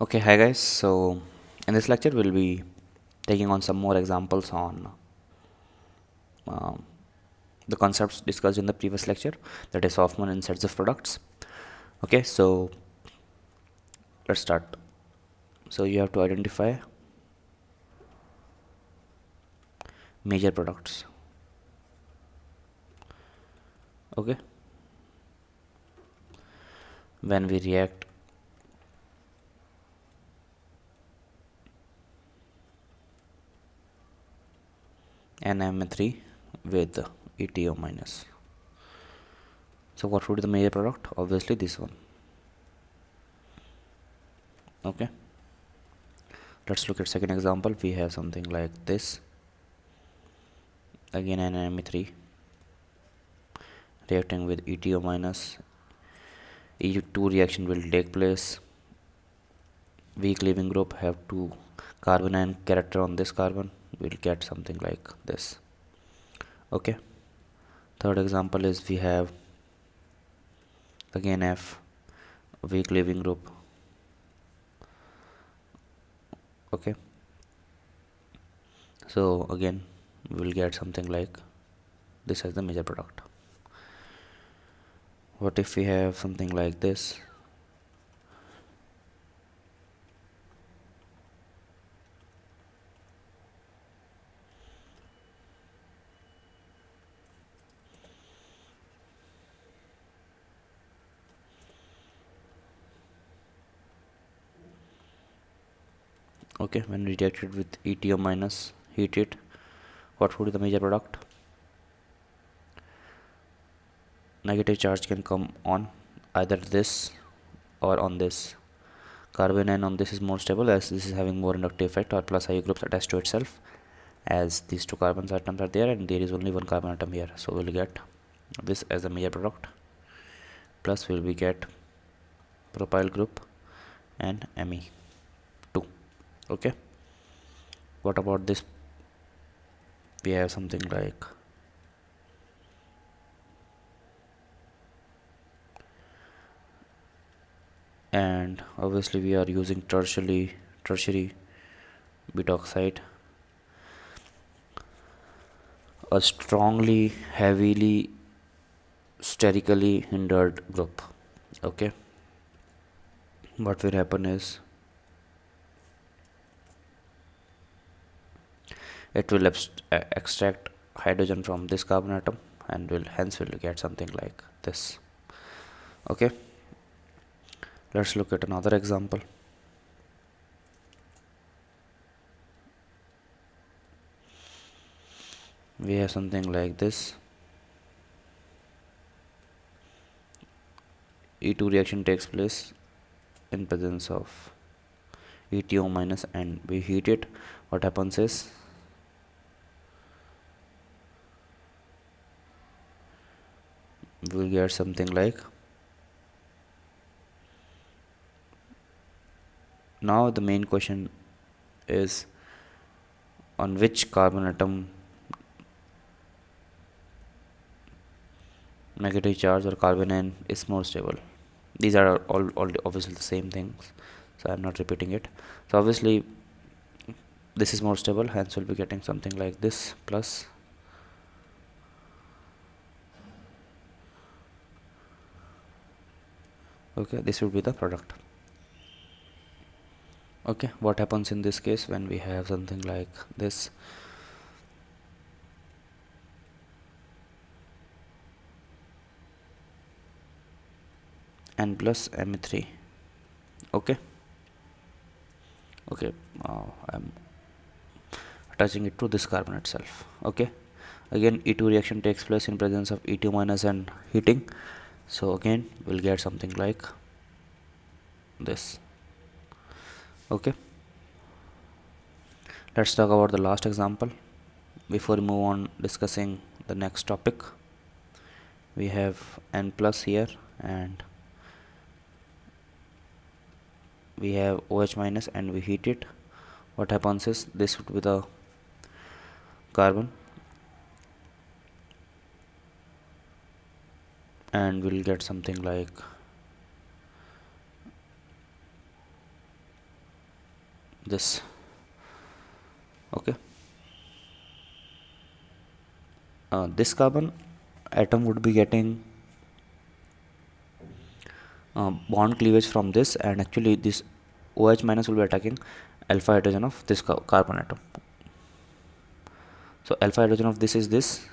Okay, hi guys. So, in this lecture, we'll be taking on some more examples on um, the concepts discussed in the previous lecture, that is Hoffman and sets of products. Okay, so let's start. So, you have to identify major products. Okay, when we react NM3 with ETO minus. So, what would be the major product? Obviously, this one. Okay, let's look at second example. We have something like this. Again, NM3 reacting with ETO minus. E2 reaction will take place. Weak leaving group have two carbon and character on this carbon, we'll get something like this. Okay, third example is we have again F, weak leaving group. Okay, so again we'll get something like this as the major product. What if we have something like this? Okay, when reacted with ETO minus, heat it, what would be the major product? Negative charge can come on either this or on this. Carbon N on this is more stable, as this is having more inductive effect, or plus IU groups attached to itself, as these two carbon atoms are there and there is only one carbon atom here. So we'll get this as a major product, plus will we get propyl group and Me2. Okay, what about this? We have something like and obviously we are using tertiary butoxide, a strongly heavily sterically hindered group. Okay, what will happen is it will extract hydrogen from this carbon atom and will hence will get something like this. Okay, let's look at another example. We have something like this. E2 reaction takes place in presence of ETO minus and we heat it. What happens is we will get something like, now the main question is on which carbon atom negative charge or carbon N is more stable. These are all obviously the same things, so I'm not repeating it. So obviously this is more stable, hence we'll be getting something like this, plus okay, this would be the product. Okay, what happens in this case when we have something like this? N plus Me3. Okay, okay, I'm attaching it to this carbon itself. Okay, again E2 reaction takes place in presence of E2 minus and heating, so again we'll get something like this. Okay, let's talk about the last example before we move on discussing the next topic. We have N plus here and we have OH minus and we heat it. What happens is this would be the carbon and we'll get something like this. Okay, this carbon atom would be getting bond cleavage from this, and actually this OH minus will be attacking alpha hydrogen of this carbon atom. So alpha hydrogen of this is this.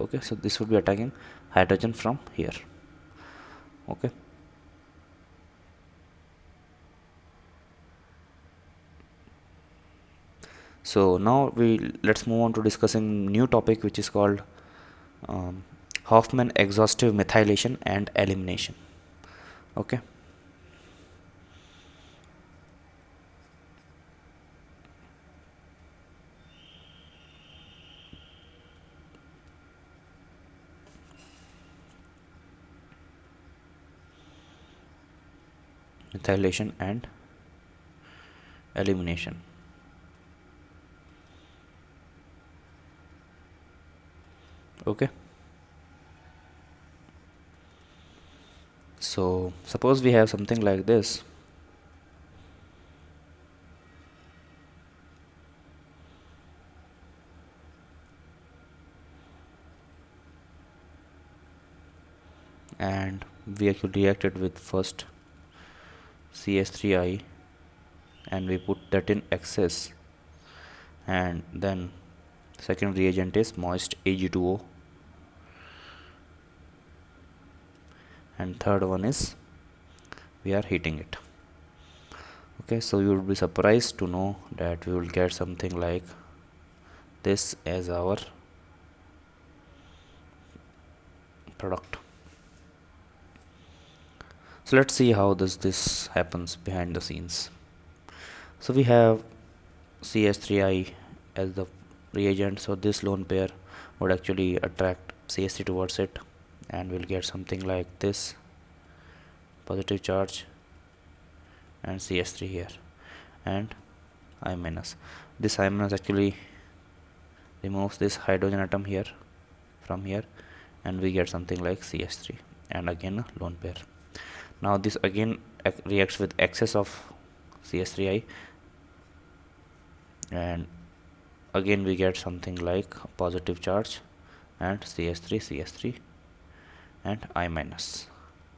Okay, so this would be attacking hydrogen from here. Okay, so now let's move on to discussing new topic, which is called Hoffman exhaustive methylation and elimination. Okay, methylation and elimination. Okay, so suppose we have something like this. And we actually reacted with first CS3I, and we put that in excess, and then second reagent is moist Ag2O, and third one is we are heating it. Okay, so you will be surprised to know that we will get something like this as our product. So let's see how this happens behind the scenes. So we have CS3I as the reagent, so this lone pair would actually attract CS3 towards it, and we'll get something like this positive charge and CS3 here, and I minus. This I minus actually removes this hydrogen atom here from here, and we get something like CS3, and again a lone pair. Now this again reacts with excess of CS3I, and again we get something like positive charge and CS3 and I minus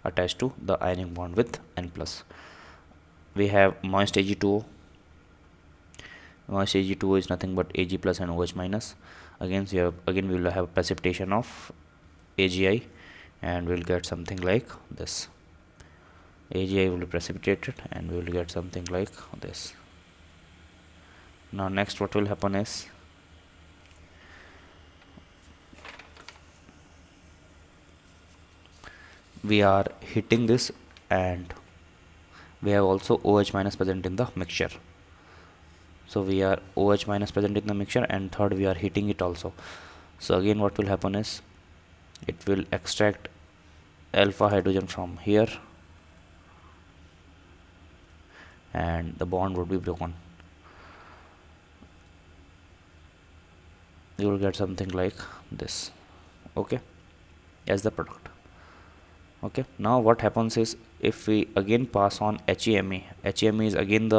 attached to the ionic bond with N plus. We have moist Ag2O. Moist Ag2O is nothing but Ag plus and OH minus. Again we will have precipitation of AgI, and we'll get something like this. AgI will be precipitated, and we will get something like this. Now next what will happen is we are heating this, and we have also OH minus present in the mixture. So we are OH minus present in the mixture, and third we are heating it also. So again what will happen is it will extract alpha hydrogen from here, and the bond would be broken. You will get something like this. Okay, as the product. Okay, now what happens is if we again pass on HEME. HEME is again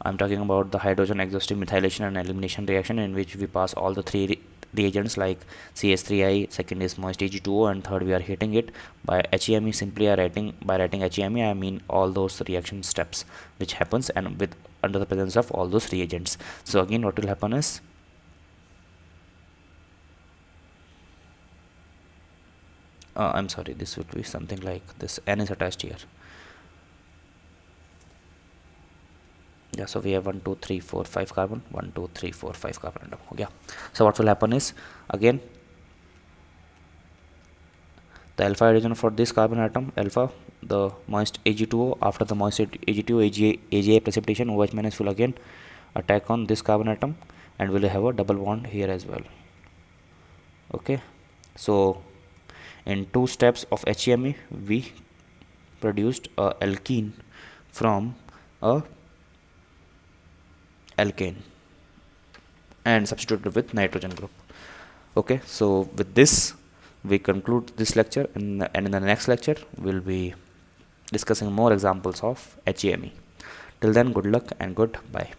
I'm talking about the hydrogen exhaustive methylation and elimination reaction, in which we pass all the three reagents like CS3I, second is moist Ag2O, and third we are heating it. By HEME, simply by writing HEME I mean all those reaction steps which happens and with under the presence of all those reagents. So again what will happen is I'm sorry, this would be something like this. N is attached here. Yeah, so we have 1 2 3 4 5 carbon, 1 2 3 4 5 carbon atom. Yeah, so what will happen is again the alpha hydrogen for this carbon atom, alpha, the moist Ag2O, after the moist Ag2O AgI precipitation, OH minus will again attack on this carbon atom, and we'll have a double bond here as well. Okay, so in two steps of HEME we produced a alkene from a alkane and substituted with nitrogen group. Okay, so with this we conclude this lecture, and in the next lecture we'll be discussing more examples of HEME. Till then, good luck and goodbye.